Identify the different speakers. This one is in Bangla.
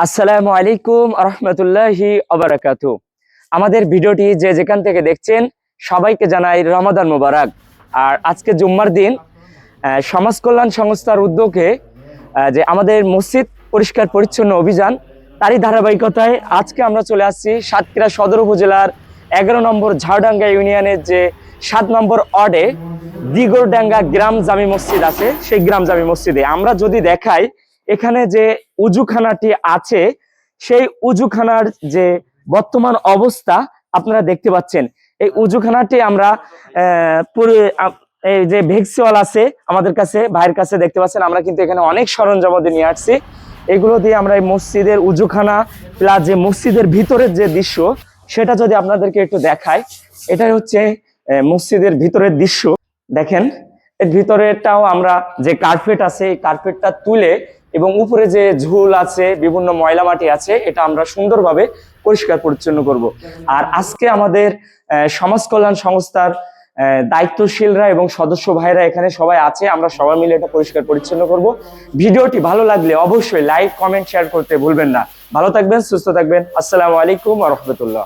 Speaker 1: আসসালামু আলাইকুম রহমতুল্লাহি আবরাকাতু। আমাদের ভিডিওটি যে যেখান থেকে দেখছেন সবাইকে জানাই রমাদান মোবারক। আর আজকে জুম্মার দিন সমাজ কল্যাণ সংস্থার উদ্যোগে যে আমাদের মসজিদ পরিষ্কার পরিচ্ছন্ন অভিযান, তারই ধারাবাহিকতায় আজকে আমরা চলে আসছি সাতক্ষীরা সদর উপজেলার 11 নম্বর ঝাড়ডাঙ্গা ইউনিয়নের যে 7 নম্বর ওয়ার্ডে দিগরডাঙ্গা গ্রাম জামি মসজিদ আছে, সেই গ্রাম জামি মসজিদে আমরা যদি দেখাই এখানে যে উজুখানাটি আছে, সেই উজুখানার যে বর্তমান অবস্থা আপনারা দেখতে পাচ্ছেন। এই উজুখানাটি আমরা এই যে ভেক্সিওয়াল আছে আমাদের কাছে, ভাইয়ের কাছে দেখতে পাচ্ছেন, আমরা কিন্তু এখানে অনেক সরঞ্জাম নিয়ে আসছি। এগুলো দিয়ে আমরা এই মসজিদের উজুখানা প্লাস যে মসজিদের ভিতরের যে দৃশ্য সেটা যদি আপনাদেরকে একটু দেখাই, এটাই হচ্ছে মসজিদের ভিতরের দৃশ্য। দেখেন এর ভিতরেটাও আমরা যে কার্পেট আছে এই কার্পেটটা তুলে এবং উপরে যে ঝুল আছে বিভিন্ন ময়লা মাটি আছে এটা আমরা সুন্দরভাবে পরিষ্কার পরিচ্ছন্ন করব। আর আজকে আমাদের সমাজ কল্যাণ সংস্থার দায়িত্বশীলরা এবং সদস্য ভাইরা এখানে সবাই আছে, আমরা সবাই মিলে এটা পরিষ্কার পরিচ্ছন্ন করব। ভিডিওটি ভালো লাগলে অবশ্যই লাইক কমেন্ট শেয়ার করতে ভুলবেন না। ভালো থাকবেন, সুস্থ থাকবেন। আসসালামু আলাইকুম ওয়া রাহমাতুল্লাহ।